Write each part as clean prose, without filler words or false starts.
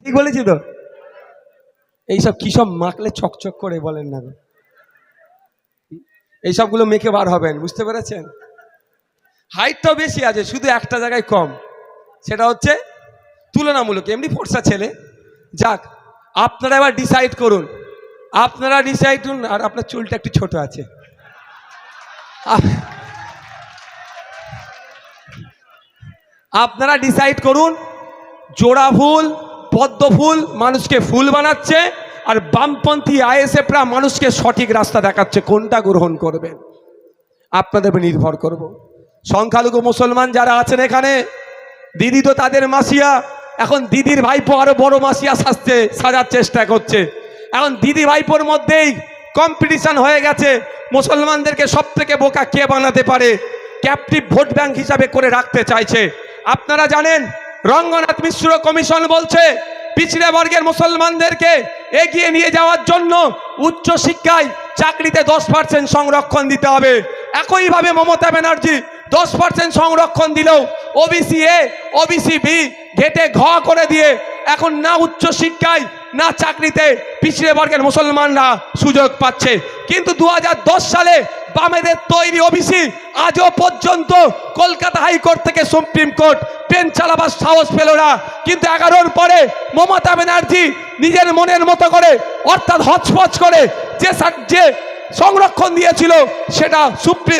ঠিক বলেছি তো? এইসব কি সব মাখলে চকচক করে বলেন না, এইসবগুলো মেখে বার হবেন, বুঝতে পেরেছেন? হাইটটাও বেশি আছে, শুধু একটা জায়গায় কম, সেটা হচ্ছে তুলনামূলক এমনি ফর্সা ছেলে। যাক, আপনারা এবার ডিসাইড করুন, আপনারা ডিসাইড করুন। আর আপনার চুলটা একটু ছোট আছে। আপনারা ডিসাইড করুন, জোড়া ফুল পদ্ম ফুল মানুষকে ফুল বানাচ্ছে, আর বামপন্থী আইএসএফরা মানুষকে সঠিক রাস্তা দেখাচ্ছে, কোনটা গ্রহণ করবেন আপনাদের উপর নির্ভর করব। সংখ্যালঘু মুসলমান যারা আছেন এখানে, দিদি তো তাদের মাসিয়া, এখন দিদির ভাইপো আরো বড় মাসিয়া সাজার চেষ্টা করছে। এখন দিদি ভাইপোর মধ্যেই কম্পিটিশন হয়ে গেছে, মুসলমানদেরকে সব থেকে বোকা কে বানাতে পারে, ক্যাপটিভ ভোট ব্যাংক হিসাবে করে রাখতে চাইছে। আপনারা জানেন রঙ্গনাথ মিশ্র কমিশন বলছে পিছড়ে বর্গের মুসলমানদেরকে এগিয়ে নিয়ে যাওয়ার জন্য উচ্চ শিক্ষায় চাকরিতে 10% সংরক্ষণ দিতে হবে। একইভাবে মমতা ব্যানার্জি 10% সংরক্ষণ দিলেও ওবিসি এ ওবিসি বি ঘেটে ঘ করে দিয়ে এখন না উচ্চ শিক্ষায় না চাকরিতে পিছড়ে বর্গের মুসলমানরা সুযোগ পাচ্ছে। কিন্তু 2010 সালে বামেদের তৈরি ওবিসি আজও পর্যন্ত কলকাতা হাইকোর্ট থেকে সুপ্রিম কোর্ট ট্রেন চালাবার সাহস পেল না। কিন্তু 11-র পরে মমতা ব্যানার্জি নিজের মনের মতো করে, অর্থাৎ হচপচ করে যে সংরক্ষণ দিয়েছিল সেটা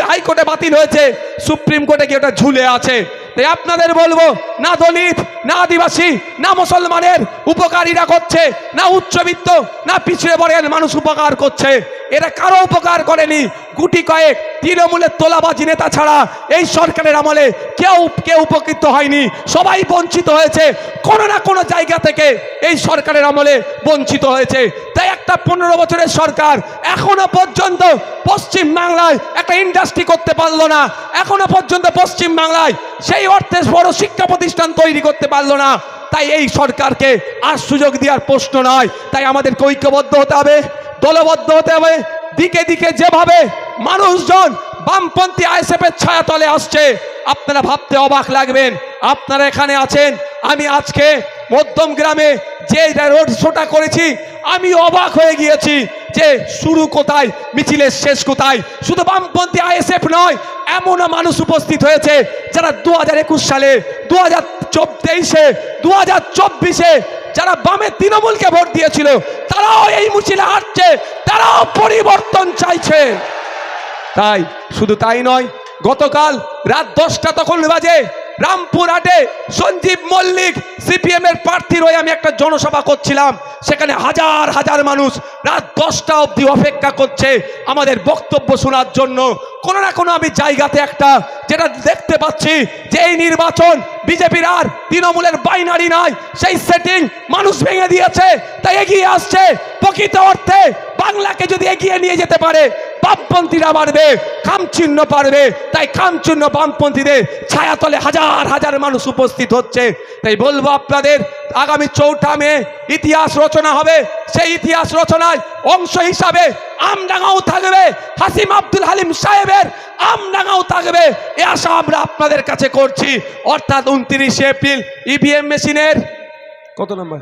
হাইকোর্টে বাতিল হয়েছে, সুপ্রিম কোর্টে গিয়ে ওটা ঝুলে আছে। তাই আপনাদের বলবো, না দলিত না আদিবাসী না মুসলমানের উপকারীরা করছে, না উচ্চবিত্ত না পিছড়ে বর্গের মানুষ উপকার করছে, এরা কারো উপকার করেনি। গুটি কয়েক তৃণমূলের তোলাবাজি নেতা ছাড়া এই সরকারের আমলে কেউ উপকৃত হয়নি, সবাই বঞ্চিত হয়েছে, কোনো না কোনো জায়গা থেকে এই সরকারের আমলে বঞ্চিত হয়েছে। তাই একটা 15 বছরের সরকার এখনো পর্যন্ত পশ্চিম বাংলায় একটা ইন্ডাস্ট্রি করতে পারলো না, এখনো পর্যন্ত পশ্চিম বাংলায় সেই অর্থে বড় শিক্ষা প্রতিষ্ঠান তৈরি করতে পারলো না। তাই এই সরকারকে আর সুযোগ দেওয়ার প্রশ্ন নয়। তাই আমাদেরকে ঐক্যবদ্ধ হতে হবে, দলবদ্ধ হতে হবে। দিকে দিকে যেভাবে মানুষজন বামপন্থী আইএসএফের ছায়াতলে আসছে, আপনারা ভাবতে অবাক লাগবেন। আপনারা এখানে আছেন, আমি আজকে মধ্যম গ্রামে যে রোড শোটা করেছি, আমি অবাক হয়ে গিয়েছি যে শুরু কোথায়, মিছিলের শেষ কোথায়। শুধু বামপন্থী আইএসএফ নয়, এমনও মানুষ উপস্থিত হয়েছে যারা 2021 সালে, 2023-এ, 2024-এ যারা বামে তৃণমূলকে ভোট দিয়েছিল, তারাও এই মিছিলে আসছে, তারাও পরিবর্তন চাইছে। তাই শুধু তাই নয়, গতকাল রাত 10টা তখন বাজে রামপুরহাটে সঞ্জীব মল্লিক সিপিএম এর প্রার্থীর হয়ে আমি একটা জনসভা করছিলাম। সেখানে হাজার হাজার মানুষ রাত 10টা অবধি অপেক্ষা করছে আমাদের বক্তব্য শোনার জন্য। কোনো না কোনো আমি জায়গাতে একটা যেটা দেখতে পাচ্ছি যে এই নির্বাচন বিজেপির আর তৃণমূলের বাইনারি নয়, সেই সেটিং মানুষ ভেঙে দিয়েছে। তাই এগিয়ে আসছে, প্রকৃত অর্থে বাংলাকে যদি এগিয়ে নিয়ে যেতে পারে বামপন্থীরা পারবে, খামচিহ্ন পারবে। তাই খামচিহ্ন বামপন্থীদের ছায়াতলে হাজার হাজার মানুষ উপস্থিত হচ্ছে। তাই বলবো আপনাদের, আগামী 4 মে ইতিহাস রচনা হবে। সেই ইতিহাস রচনায় অংশ হিসাবে আমডাঙ্গাও থাকবে, হাসিম আব্দুল হালিম সাহেবের আমডাঙ্গাও থাকবে, এ আশা আমরা আপনাদের কাছে করছি। অর্থাৎ 29 এপ্রিল ইভিএম মেশিনের কত নম্বর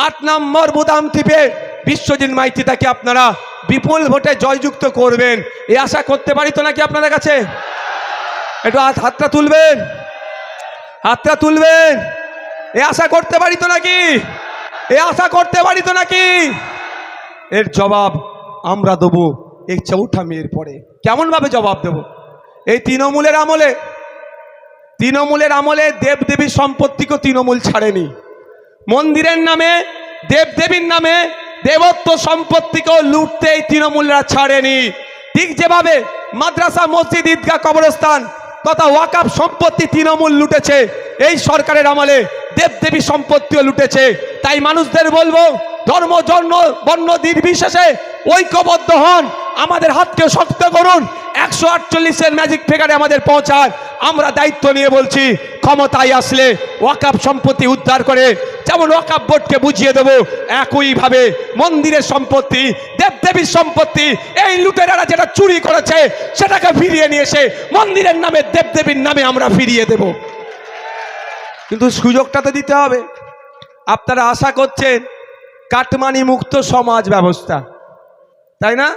8 নম্বর বোতাম টিপে বিশ্বজিৎ মাইতিটাকে আপনারা বিপুল ভোটে জয়যুক্ত করবেন, এ আশা করতে পারি তো নাকি আপনাদের কাছে? একটু হাতটা তুলবেন, হাতটা তুলবেন। এ আশা করতে পারি তো নাকি? এ আশা করতে পারি তো নাকি? এর জবাব আমরা দেবো এই 4 মের পরে। কেমন ভাবে জবাব দেব? এই তৃণমূলের আমলে দেবদেবীর সম্পত্তিকে তৃণমূল ছাড়েনি, মন্দিরের নামে দেবদেবীর নামে দেবত্ব সম্পত্তিকেও লুটতে এই তৃণমূলরা ছাড়েনি। ঠিক যেভাবে মাদ্রাসা, মসজিদ, ঈদগাহ, কবরস্থান তথা ওয়াকফ সম্পত্তি তৃণমূল লুটেছে, এই সরকারের আমলে দেবদেবী সম্পত্তিও লুটেছে। তাই মানুষদের বলবো, ধর্ম জন্ম বর্ণ নির্বিশেষে ঐক্যবদ্ধ হন, আমাদের হাতকে শক্ত করুন, 148-এর ম্যাজিক ফিগারে আমাদের পৌঁছান। আমরা দায়িত্ব নিয়ে বলছি, ক্ষমতায় আসলে ওয়াকফ সম্পত্তি উদ্ধার করে যেমন ওয়াকফ বোর্ডকে বুঝিয়ে দেবো, একইভাবে মন্দিরের সম্পত্তি, দেবদেবীর সম্পত্তি, এই লুটেরারা যেটা চুরি করেছে সেটাকে ফিরিয়ে নিয়ে এসে মন্দিরের নামে দেবদেবীর নামে আমরা ফিরিয়ে দেব। কিন্তু সুযোগটা তো দিতে হবে। আপনারা আশা করছেন কাটমানি মুক্ত সমাজ ব্যবস্থা, তাই না?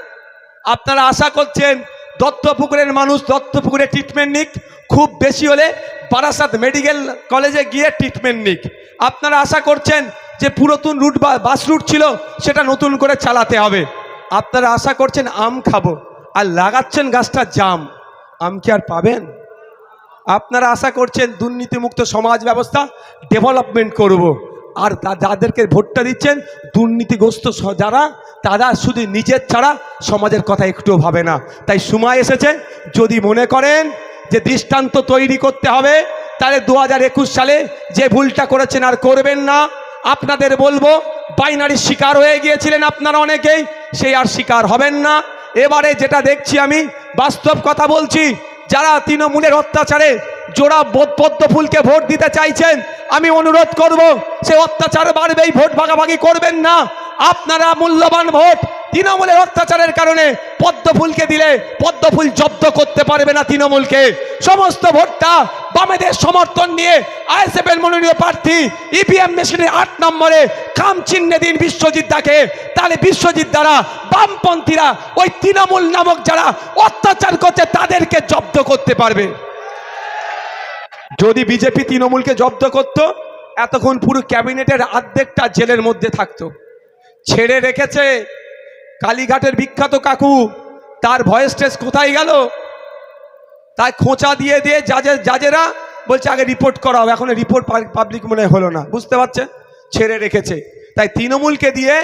আপনারা আশা করছেন দত্তপুকুরের মানুষ দত্তপুকুরে ট্রিটমেন্ট নিক, খুব বেশি হলে বারাসাত মেডিকেল কলেজে গিয়ে ট্রিটমেন্ট নিক। আপনারা আশা করছেন যে পুরাতন রুট বা বাস রুট ছিল সেটা নতুন করে চালাতে হবে। আপনারা আশা করছেন আম খাবো, আর লাগাচ্ছেন গাছটা জাম, আম কি আর পাবেন? আপনারা আশা করছেন দুর্নীতিমুক্ত সমাজ ব্যবস্থা ডেভেলপমেন্ট করব, আর যাদেরকে ভোটটা দিচ্ছেন দুর্নীতিগ্রস্ত যারা, তারা শুধু নিজের ছাড়া সমাজের কথা একটুও ভাবে না। তাই সময় এসেছে, যদি মনে করেন যে দৃষ্টান্ত তৈরি করতে হবে, তাহলে 2021 সালে যে ভুলটা করেছেন আর করবেন না। আপনাদের বলবো, বাইনারির শিকার হয়ে গিয়েছিলেন আপনারা অনেকেই, সেই আর শিকার হবেন না। এবারে যেটা দেখছি, আমি বাস্তব কথা বলছি, যারা তৃণমূলের অত্যাচারে জোড়া পদ্ম ফুলকে ভোট দিতে চাইছেন, আমি অনুরোধ করব সে অত্যাচার বাড়বেই, ভোট ভাগাভাগি করবেন না। আপনারা মূল্যবান ভোট তৃণমূলের অত্যাচারের কারণে পদ্ম ফুলকে দিলে পদ্ম ফুল জব্দ করতে পারবে না তৃণমূলকে। সমস্ত ভোটটা বামেদের সমর্থন নিয়ে আইএসএফের মনোনীত প্রার্থী ইভিএম মেশিনের 8 নম্বরে খাম চিহ্নে দিন বিশ্বজিৎ দাকে, তাহলে বিশ্বজিৎ দ্বারা বামপন্থীরা ওই তৃণমূল নামক যারা অত্যাচার করছে তাদেরকে জব্দ করতে পারবে। যদি বিজেপি তৃণমূলকে জব্দ করত, এতক্ষণ পুরো ক্যাবিনেটের অর্ধেকটা জেলের মধ্যে থাকতো। ছেড়ে রেখেছে কালীঘাটের বিখ্যাত কাকু, তার ভয়েস টেস্ট কোথায় গেল? তাই খোঁচা দিয়ে দিয়ে জাজেরা বলছে আগে রিপোর্ট করাও, এখন রিপোর্ট পাবলিক মনে হলো না, বুঝতে পারছে, ছেড়ে রেখেছে। তাই তৃণমূলকে দিয়ে,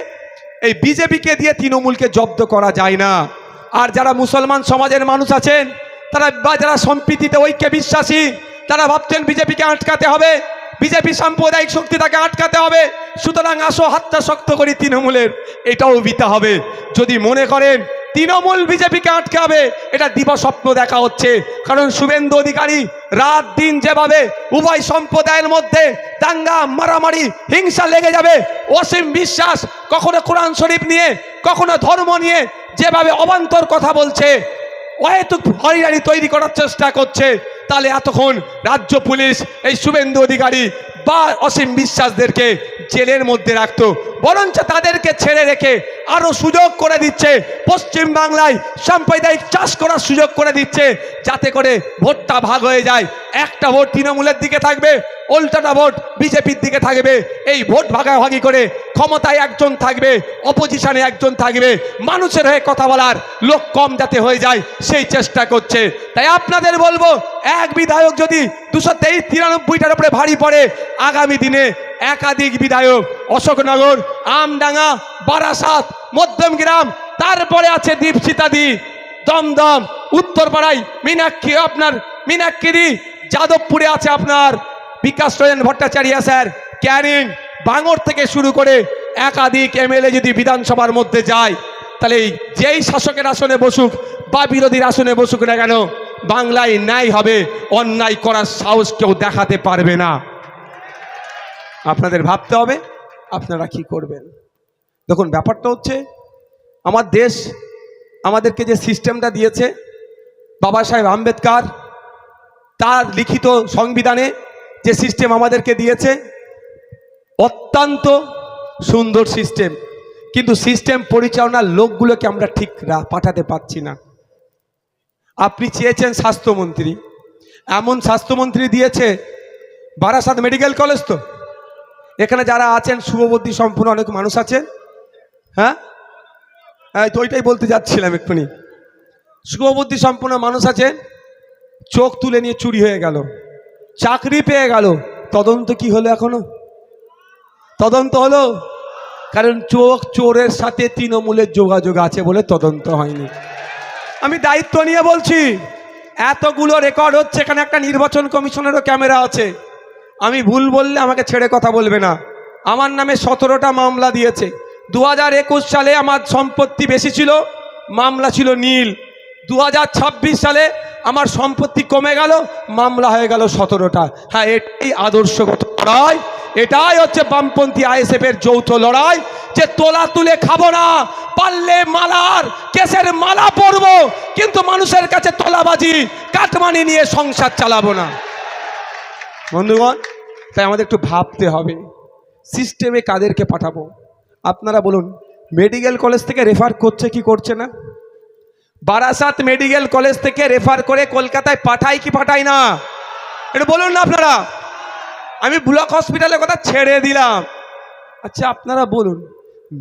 এই বিজেপিকে দিয়ে তৃণমূলকে জব্দ করা যায় না। আর যারা মুসলমান সমাজের মানুষ আছেন, তারা বা যারা সম্প্রীতিতে ঐক্যে বিশ্বাসী, তারা ভাবছেন বিজেপিকে আটকাতে হবে, বিজেপি সাম্প্রদায়িক শক্তি তাকে আটকাতে হবে, সুতরাং আসো হাতটা শক্ত করি তৃণমূলের, এটাও বিতে হবে। যদি মনে করেন তৃণমূল বিজেপিকে আটকাবে, এটা দিবাস্বপ্ন দেখা হচ্ছে। কারণ শুভেন্দু অধিকারী রাত দিন যেভাবে উভয় সম্প্রদায়ের মধ্যে দাঙ্গা মারামারি হিংসা লেগে যাবে, অসীম বিশ্বাস কখনো কোরআন শরীফ নিয়ে কখনো ধর্ম নিয়ে যেভাবে অবান্তর কথা বলছে, অহেতুক হয়রানি তৈরি করার চেষ্টা করছে, তাহলে এতক্ষণ রাজ্য পুলিশ এই শুভেন্দু অধিকারী বা অসীম বিশ্বাসদেরকে জেলের মধ্যে রাখতো, বরঞ্চ তাদেরকে ছেড়ে রেখে আরও সুযোগ করে দিচ্ছে, পশ্চিম বাংলায় সাম্প্রদায়িক চাষ করার সুযোগ করে দিচ্ছে, যাতে করে ভোটটা ভাগ হয়ে যায়। একটা ভোট তৃণমূলের দিকে থাকবে, উল্টাটা ভোট বিজেপির দিকে থাকবে। এই ভোট ভাগাভাগি করে ক্ষমতায় একজন থাকবে, অপোজিশনে একজন থাকবে, মানুষের হয়ে কথা বলার লোক কম যাতে হয়ে যায় সেই চেষ্টা করছে। তাই আপনাদের বলবো, এক বিধায়ক যদি 293-93টার উপরে ভারী পড়ে, আগামী দিনে একাধিক বিধায়ক অশোকনগর, আমডাঙ্গা, বারাসাত, মধ্যমগ্রাম, তারপরে আছে দীপশিতাদি, দমদম, উত্তরপাড়ায় মীনাক্ষী, আপনার মীনাক্ষীদি, যাদবপুরে আছে আপনার বিকাশ রঞ্জন ভট্টাচার্য স্যার, ক্যানিং, ভাঙড় থেকে শুরু করে একাধিক এমএলএ যদি বিধানসভার মধ্যে যায়, তাহলে যেই শাসকের আসনে বসুক বা বিরোধীর আসনে বসুক না কেন, বাংলায় ন্যায় হবে, অন্যায় করার সাহস কেউ দেখাতে পারবে না। আপনাদের ভাবতে হবে আপনারা কি করবেন। দেখুন, ব্যাপারটা হচ্ছে, আমার দেশ আমাদেরকে যে সিস্টেমটা দিয়েছে বাবা সাহেব আম্বেদকর, তার লিখিত সংবিধানে যে সিস্টেম আমাদেরকে দিয়েছে, অত্যন্ত সুন্দর সিস্টেম, কিন্তু সিস্টেম পরিচালনার লোকগুলোকে আমরা ঠিক পাঠাতে পারছি না। আপনি চেয়েছেন স্বাস্থ্যমন্ত্রী, এমন স্বাস্থ্যমন্ত্রী দিয়েছে বারাসাত মেডিকেল কলেজ, তো এখানে যারা আছেন শুভবুদ্ধি সম্পূর্ণ অনেক মানুষ আছেন, হ্যাঁ তো ওইটাই বলতে যাচ্ছিলাম এক্ষুনি, শুভবুদ্ধি সম্পূর্ণ মানুষ আছেন, চোখ তুলে নিয়ে চুরি হয়ে গেল, চাকরি পেয়ে গেল, তদন্ত কি হলো? এখনো তদন্ত হলো? কারণ চোরের সাথে তৃণমূলের যোগাযোগ আছে বলে তদন্ত হয়নি। আমি দায়িত্ব নিয়ে বলছি, এতগুলো রেকর্ড হচ্ছে, এখানে একটা নির্বাচন কমিশনেরও ক্যামেরা আছে, আমি ভুল বললে আমাকে ছেড়ে কথা বলবে না। আমার নামে 17টা মামলা দিয়েছে। 2021 সালে আমার সম্পত্তি বেশি ছিল, মামলা ছিল নীল। 2026 সালে আমার সম্পত্তি কমে গেল, মামলা হয়ে গেল 17টা। হ্যাঁ, এটাই আদর্শগত লড়াই, এটাই হচ্ছে বামপন্থী আইএসএফের যৌথ লড়াই, যে তোলা তুলে খাবো না, পারলে মালার কেসের মালা পরবো, কিন্তু মানুষের কাছে তোলাবাজি কাটমানি নিয়ে সংসার চালাবো না। বন্ধুগণ, তাই আমাদের একটু ভাবতে হবে, সিস্টেমে কাদেরকে পাঠাবো? আপনারা বলুন। মেডিকেল কলেজ থেকে রেফার করছে কি করছে না? বারাসাত মেডিকেল কলেজ থেকে রেফার করে কলকাতায় পাঠায় কি পাঠায় না? এটা বলুন না আপনারা। আমি ব্লক হসপিটালের কথা ছেড়ে দিলাম। আচ্ছা আপনারা বলুন,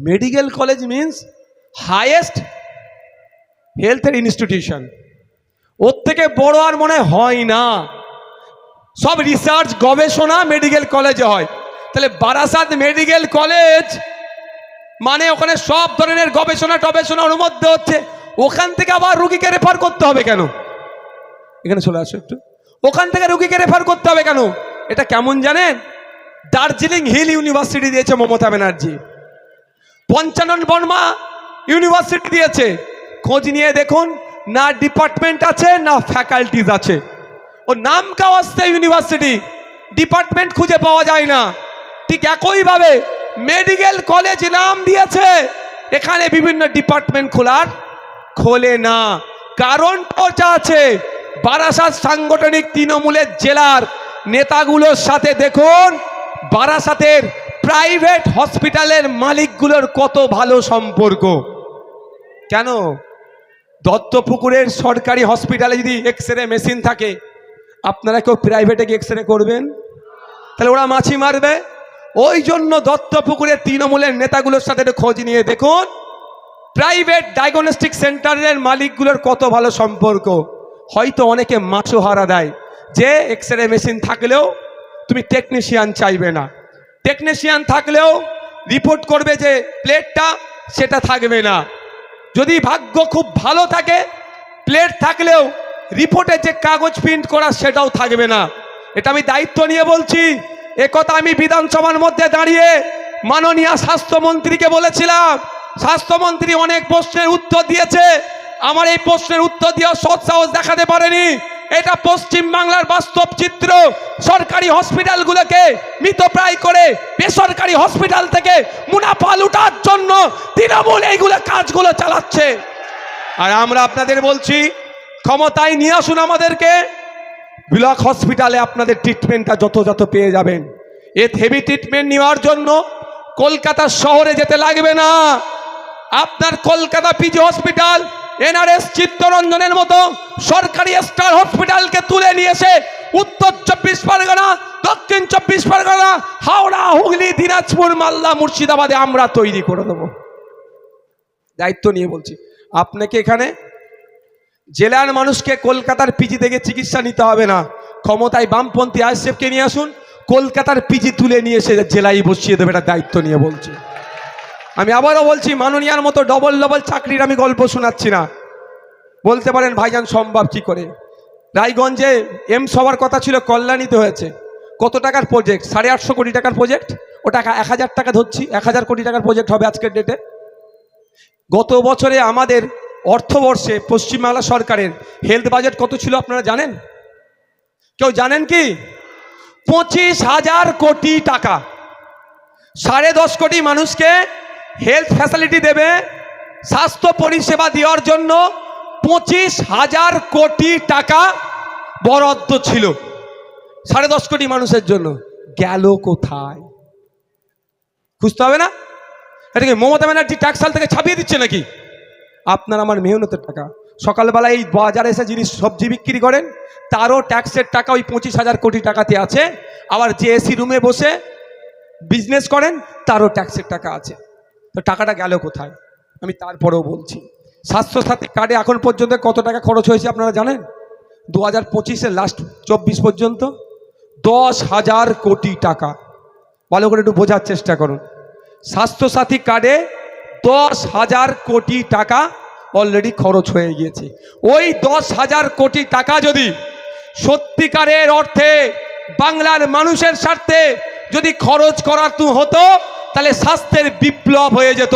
মেডিকেল কলেজ মিন্স হাইয়েস্ট হেলথের ইনস্টিটিউশন, ওর থেকে বড় আর মনে হয় না। সব রিসার্চ গবেষণা মেডিকেল কলেজে হয়। তাহলে বারাসাত মেডিকেল কলেজ মানে ওখানে সব ধরনের গবেষণা টবেষণার মধ্যে হচ্ছে, ওখান থেকে আবার রুগীকে রেফার করতে হবে কেন? এখানে চলে আসো একটু। ওখান থেকে রুগীকে রেফার করতে হবে কেন? এটা কেমন জানেন? দার্জিলিং হিল ইউনিভার্সিটি দিয়েছে মমতা ব্যানার্জি, পঞ্চানন বর্মা ইউনিভার্সিটি দিয়েছে। খোঁজ নিয়ে দেখুন, না ডিপার্টমেন্ট আছে না ফ্যাকাল্টিজ আছে। ও নাম কাওয়াস্তে ইউনিভার্সিটি, ডিপার্টমেন্ট খুঁজে পাওয়া যায় না। ঠিক একইভাবে মেডিকেল কলেজ নাম দিয়েছে, এখানে বিভিন্ন ডিপার্টমেন্ট খোলে না। কারণটা আছে, বারাসাত সাংগঠনিক তৃণমূলের জেলার নেতাগুলোর সাথে দেখুন বারাসাতের প্রাইভেট হসপিটালের মালিকগুলোর কত ভালো সম্পর্ক। কেন? দত্তপুকুরের সরকারি হসপিটালে যদি এক্স-রে মেশিন থাকে, আপনারা কেউ প্রাইভেটে গিয়ে এক্স-রে করবেন? তাহলে ওরা মাছি মারবে। ওই জন্য দত্তপুকুরের তৃণমূলের নেতাগুলোর সাথে খোঁজ নিয়ে দেখুন প্রাইভেট ডায়াগনস্টিক সেন্টারের মালিকগুলোর কত ভালো সম্পর্ক। হয়তো অনেকে মাছও দেয় যে এক্স-রে মেশিন থাকলেও তুমি টেকনিশিয়ান চাইবে না, টেকনিশিয়ান থাকলেও রিপোর্ট করবে যে প্লেটটা, সেটা থাকবে না। যদি ভাগ্য খুব ভালো থাকে, প্লেট থাকলেও রিপোর্টে যে কাগজ প্রিন্ট করা সেটাও থাকবে না। এটা আমি দায়িত্ব নিয়ে বলছি। একথা আমি বিধানসভার মধ্যে দাঁড়িয়ে মাননীয় স্বাস্থ্যমন্ত্রীকে বলেছিলাম। স্বাস্থ্যমন্ত্রী অনেক প্রশ্নের উত্তর দিয়েছে, আমার এই প্রশ্নের উত্তর দেওয়ার সৎ সাহস দেখাতে পারেনি। এটা পশ্চিম বাংলার বাস্তব চিত্র। সরকারি হসপিটালগুলোকে মৃতপ্রায় করে বেসরকারি হসপিটাল থেকে মুনাফা লুটার জন্য তৃণমূল এইগুলো কাজগুলো চালাচ্ছে। আর আমরা আপনাদের বলছি, ক্ষমতায় নিয়ে আসুন আমাদেরকে, ব্লক হসপিটালে আপনাদের ট্রিটমেন্টটা যত পেয়ে যাবেন। এর হেভি ট্রিটমেন্ট নেওয়ার জন্য কলকাতা শহরে যেতে লাগবে না। আপনার কলকাতা পিজি হসপিটাল, এনআরএস, চিত্তরঞ্জনের মতো সরকারি স্টার হসপিটালকে তুলে নিয়ে এসে উত্তর 24 পরগনা, দক্ষিণ 24 পরগনা, হাওড়া, হুগলি, দিনাজপুর, মালদা, মুর্শিদাবাদে আমরা তৈরি করে দেবো। দায়িত্ব নিয়ে বলছি। আপনাকে এখানে জেলার মানুষকে কলকাতার পিজি থেকে চিকিৎসা নিতে হবে না। ক্ষমতায় বামপন্থী আইএসএফকে নিয়ে আসুন, কলকাতার পিজি তুলে নিয়ে এসে জেলায় বসিয়ে দেবে। এটা দায়িত্ব নিয়ে বলছি। আমি আবারও বলছি, মাননীয়ার মতো ডবল চাকরির আমি গল্প শোনাচ্ছি না। বলতে পারেন ভাইজান সম্ভব কি করে? রায়গঞ্জে এমস হওয়ার কথা ছিল, কল্যাণীতে হয়েছে। কত টাকার প্রজেক্ট? 850 কোটি টাকার প্রজেক্ট। ও টাকা 1000 টাকা ধরছি, 1000 কোটি টাকার প্রজেক্ট হবে আজকের ডেটে। গত বছরে আমাদের অর্থবর্ষে পশ্চিমবাংলা সরকারের হেলথ বাজেট কত ছিল আপনারা জানেন? কেউ জানেন কি? 25,000 কোটি টাকা। 10.5 কোটি মানুষকে হেলথ ফ্যাসিলিটি দেবে, স্বাস্থ্য পরিষেবা দেওয়ার জন্য 25,000 কোটি টাকা বরাদ্দ ছিল 10.5 কোটি মানুষের জন্য। গেল কোথায়? খুঁজতে হবে না? এটাকে মমতা ব্যানার্জি ট্যাক্সাল থেকে ছাপিয়ে দিচ্ছে নাকি? আপনার আমার মেহনতের টাকা। সকালবেলা এই বাজারে এসে জিনিস সবজি বিক্রি করেন, তারও ট্যাক্সের টাকা ওই 25,000 কোটি টাকাতে আছে। আবার যে এসি রুমে বসে বিজনেস করেন, তারও ট্যাক্সের টাকা আছে। তো টাকাটা গেল কোথায়? আমি তারপরেও বলছি, স্বাস্থ্যসাথী কার্ডে এখন পর্যন্ত কত টাকা খরচ হয়েছে আপনারা জানেন? 2025-এর লাস্ট 24 পর্যন্ত 10,000 কোটি টাকা। ভালো করে একটু বোঝার চেষ্টা করুন। স্বাস্থ্যসাথী কার্ডে 10,000 কোটি টাকা অলরেডি খরচ হয়ে গিয়েছে। ওই 10,000 কোটি টাকা যদি সত্যিকারের অর্থে বাংলার মানুষের স্বার্থে যদি খরচ করা হতো, তাহলে স্বাস্থ্যের বিপ্লব হয়ে যেত।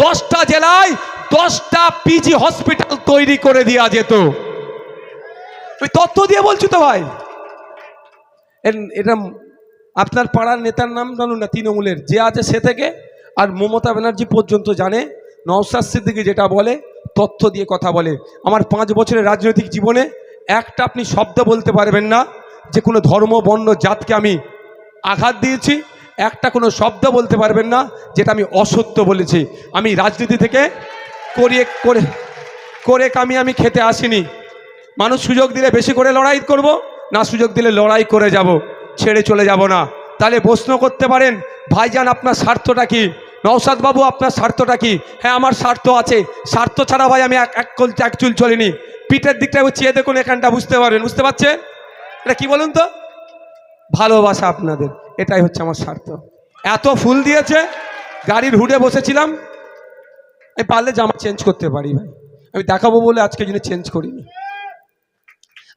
10টা জেলায় 10টা পিজি হসপিটাল তৈরি করে দেওয়া যেত। ওই তথ্য দিয়ে বলছি তো ভাই। এটা আপনার পাড়ার নেতার নাম জানুন না, তৃণমূলের যে আছে সে থেকে আর মমতা ব্যানার্জি পর্যন্ত জানে। নওশাদ সিদ্দিকী যেটা বলে তথ্য দিয়ে কথা বলে। আমার 5 বছরের রাজনৈতিক জীবনে একটা আপনি শব্দ বলতে পারবেন না যে কোনো ধর্ম, বর্ণ, জাতকে আমি আঘাত দিয়েছি। একটা কোনো শব্দ বলতে পারবেন না যেটা আমি অসত্য বলেছি। আমি রাজনীতি থেকে করে আমি খেতে আসিনি। মানুষ সুযোগ দিলে বেশি করে লড়াই করব, না সুযোগ দিলে লড়াই করে যাব, ছেড়ে চলে যাব না। তাহলে প্রশ্ন করতে পারেন, ভাইজান আপনার স্বার্থটা কি? নওশাদ বাবু আপনার স্বার্থটা কি? হ্যাঁ আমার স্বার্থ আছে, স্বার্থ ছাড়া ভাই আমি এক চুল চলিনি। পিঠের দিকটা চেয়ে দেখুন, এখানটা বুঝতে পারবেন, বুঝতে পারছেন? এটা কি বলুন তো? ভালোবাসা আপনাদের, এটাই হচ্ছে আমার স্বার্থ। এত ফুল দিয়েছে, গাড়ির হুডে বসেছিলাম, আমি পারলে জামা চেঞ্জ করতে পারি ভাই, আমি দেখাবো বলে আজকে জন্য চেঞ্জ করিনি।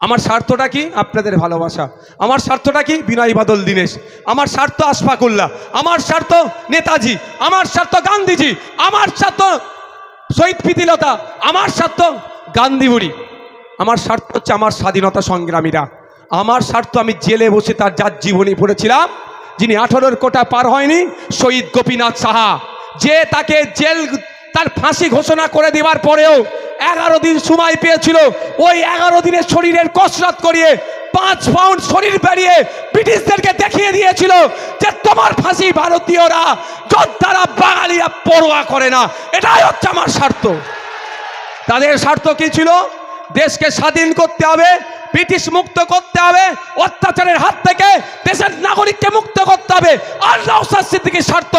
আমার স্বার্থটা কি? আপনাদের ভালোবাসা। আমার স্বার্থটা কি? বিনয় বাদল দীনেশ। আমার স্বার্থ আশফাকুল্লাহ। আমার স্বার্থ নেতাজি। আমার স্বার্থ গান্ধীজি। আমার স্বার্থ শহীদ প্রীতিলতা। আমার স্বার্থ গান্ধী বুড়ি। আমার স্বার্থ হচ্ছে আমার স্বাধীনতা সংগ্রামীরা। আমার স্বার্থ আমি জেলে বসে যার জীবনী পড়েছিলাম, যিনি 18 কোটা পার হয়নি, শহীদ গোপীনাথ সাহা, যে তাকে জেল তার ফাঁসি ঘোষণা করে দেওয়ার পরেও 11 দিন সময় পেয়েছিল। ওই 11 দিনের শরীরের কসরত করিয়ে 5 পাউন্ড শরীর বেরিয়ে ব্রিটিশদেরকে দেখিয়ে দিয়েছিল যে তোমার ফাঁসি ভারতীয়রা, যোদ্ধারা, বাঙালিরা পরোয়া করে না। এটাই হচ্ছে আমার স্বার্থ। তাদের স্বার্থ কি ছিল? দেশকে স্বাধীন করতে হবে, ব্রিটিশ মুক্ত করতে হবে, অত্যাচারের হাত থেকে দেশের নাগরিককে মুক্ত করতে হবে। আর নওশাদ সিদ্দিকীর স্বার্থ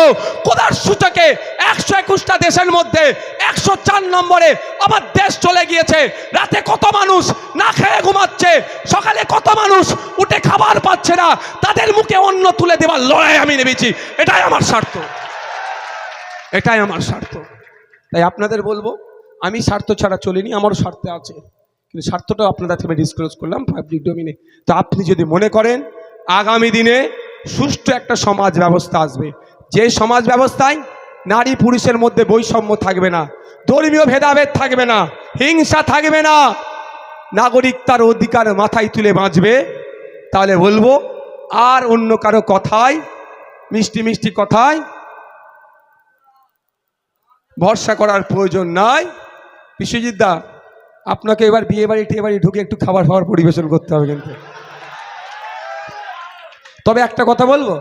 খোদার সূচকে 121টা দেশের মধ্যে 104 নম্বরে আমার দেশ চলে গিয়েছে। রাতে কত মানুষ না খেয়ে ঘুমাচ্ছে, সকালে কত মানুষ উঠে খাবার পাচ্ছে না, তাদের মুখে অন্ন তুলে দেওয়ার লড়াই আমি নেমেছি। এটাই আমার স্বার্থ, এটাই আমার স্বার্থ। তাই আপনাদের বলবো, আমি স্বার্থ ছাড়া চলিনি, আমারও স্বার্থে আছে, কিন্তু স্বার্থটা আপনাদের সাথে ডিসক্লোজ করলাম পাবলিক ডোমিনে। তো আপনি যদি মনে করেন আগামী দিনে সুষ্ঠু একটা সমাজ ব্যবস্থা আসবে, যে সমাজ ব্যবস্থায় নারী পুরুষের মধ্যে বৈষম্য থাকবে না, ধর্মীয় ভেদাভেদ থাকবে না, হিংসা থাকবে না, নাগরিক তার অধিকার মাথায় তুলে বাঁচবে, তাহলে বলবো আর অন্য কারো কথায়, মিষ্টি মিষ্টি কথায় ভরসা করার প্রয়োজন নাই। বিশ্বজিৎ দা, আপনাকে এবার বিয়ে বাড়ি টিয়ে বাড়ি ঢুকে একটু খাবার খাবার পরিবেশন করতে হবে কিন্তু। তবে একটা কথা বলবো,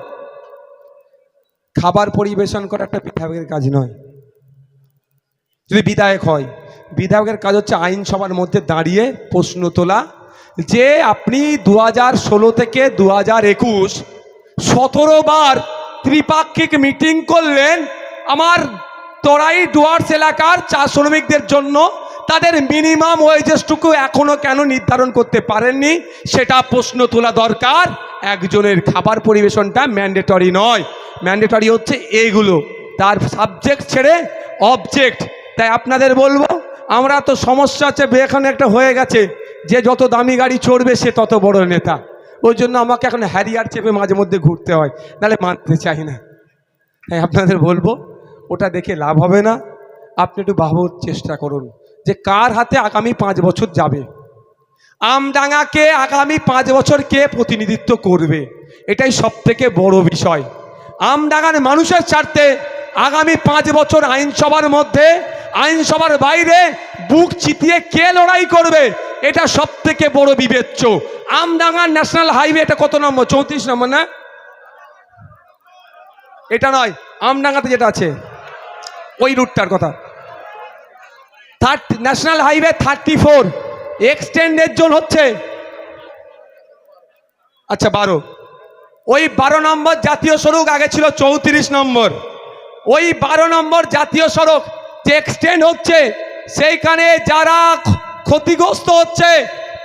খাবার পরিবেশন করা একটা বিধায়কের কাজ নয়। যদি বিধায়ক হয়, বিধায়কের কাজ হচ্ছে আইনসভার মধ্যে দাঁড়িয়ে প্রশ্ন তোলা, যে আপনি 2016 থেকে 2021 17 বার ত্রিপাক্ষিক মিটিং করলেন আমার তরাই ডুয়ার্স এলাকার চা শ্রমিকদের জন্য, তাদের মিনিমাম ওয়েজেসটুকু এখনো কেন নির্ধারণ করতে পারেননি, সেটা প্রশ্ন তোলা দরকার। একজনের খাবার পরিবেশনটা ম্যান্ডেটরি নয়, ম্যান্ডেটরি হচ্ছে এইগুলো, তার সাবজেক্ট ছেড়ে অবজেক্ট। তাই আপনাদের বলবো, আমরা তো সমস্যা আছে এখানে একটা হয়ে গেছে যে যত দামি গাড়ি চড়বে সে তত বড় নেতা, ওই জন্য আমাকে এখন হ্যারিয়ার চেপে মাঝে মধ্যে ঘুরতে হয়, নাহলে মানতে চাই না। তাই আপনাদের বলবো, ওটা দেখে লাভ হবে না। আপনি একটু ভাবার চেষ্টা করুন যে কার হাতে আগামী 5 বছর যাবে, আমডাঙ্গাকে আগামী 5 বছর কে প্রতিনিধিত্ব করবে, এটাই সব থেকে বড় বিষয়। আমডাঙ্গার মানুষের স্বার্থে আগামী 5 বছর আইনসভার মধ্যে, আইনসভার বাইরে বুক চিতিয়ে কে লড়াই করবে, এটা সব থেকে বড় বিবেচ্য। আমডাঙ্গার ন্যাশনাল হাইওয়ে, এটা কত নম্বর? 34 নম্বর না? এটা নয়, আমডাঙ্গাতে যেটা আছে ওই রুটটার কথা, ন্যাশনাল হাইওয়ে 34 এক্সটেন্ডের জোন হচ্ছে আচ্ছা 12। ওই 12 নম্বর জাতীয় সড়ক আগে ছিল 34 নম্বর। ওই 12 নম্বর জাতীয় সড়ক যে এক্সটেন্ড হচ্ছে, সেইখানে যারা ক্ষতিগ্রস্ত হচ্ছে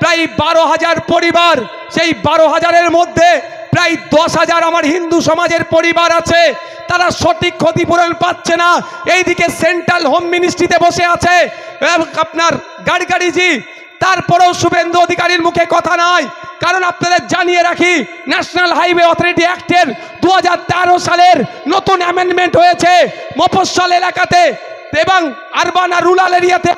প্রায় 12,000 পরিবার। সেই 12,000-এর মধ্যে প্রায় 10,000 আমার হিন্দু সমাজের পরিবার আছে, তারা সঠিক ক্ষতিপূরণ পাচ্ছে না। এইদিকে সেন্ট্রাল হোম মিনিস্ট্রিতে বসে আছে আপনার গাডকারিজি, তারপরেও শুভেন্দু অধিকারীর মুখে কথা নয়। কারণ আপনাদের জানিয়ে রাখি, ন্যাশনাল হাইওয়ে অথরিটি অ্যাক্টের 2013 সালের নতুন অ্যামেন্ডমেন্ট হয়েছে। মফস্বল এলাকাতে এবং আরবান আর রুরাল এরিয়াতে,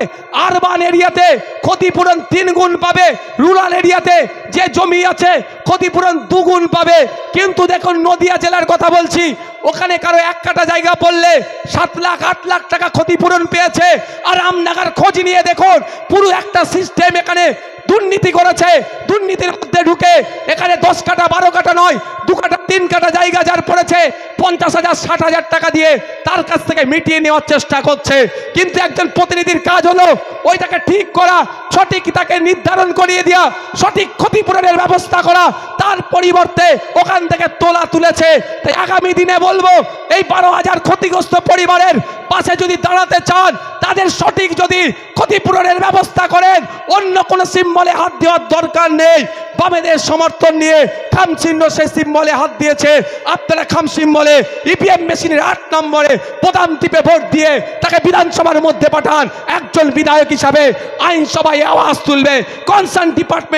আরবান এরিয়াতে ক্ষতিপূরণ 3 গুণ পাবে, রুরাল এরিয়াতে যে জমি আছে ক্ষতিপূরণ 2 গুণ পাবে। কিন্তু দেখুন নদিয়া জেলার কথা বলছি, ওখানে কারো 1 কাঠা জায়গা পড়লে 7 লাখ 8 লাখ টাকা ক্ষতিপূরণ পেয়েছে। আর আমডাঙ্গার খোঁজ নিয়ে দেখুন, পুরো একটা সিস্টেম এখানে দুর্নীতি করেছে, দুর্নীতির মধ্যে ঢুকে এখানে 10 কাঠা 12 কাঠা নয় 2 কাঠা 3 কাঠা জায়গা যার পড়েছে 50,000 60,000 টাকা দিয়ে তার কাছ থেকে মিটিয়ে নেওয়ার চেষ্টা করছে। কিন্তু একজন প্রতিনিধির কাজ হলো ওইটাকে ঠিক করা, সঠিক তাকে নির্ধারণ করিয়ে দেওয়া, সঠিক ক্ষতিপূরণের ব্যবস্থা করা। তার পরিবর্তে ওখান থেকে তোলা তুলেছে। তাই আগামী দিনে বলবো এই 12,000 ক্ষতিগ্রস্ত পরিবারের পাশে যদি দাঁড়াতে চান, তাদের সঠিক যদি ক্ষতিপূরণের ব্যবস্থা করেন, অন্য কোনো সিম্বলে হাত দেওয়ার দরকার নেই। বামেদের সমর্থন নিয়ে খাম চিহ্ন সেই সিম্বলে হাত দিয়েছে, আপনারা খাম সিম্বলে ইভিএম মেশিনের 8 নম্বরে প্রধান টিপে ভোট দিয়ে তাকে বিধানসভার মধ্যে পাঠান। একজন বিধায়ক হিসাবে আইনসভায় আওয়াজ তুলবে, কনসার্ন ডিপার্টমেন্ট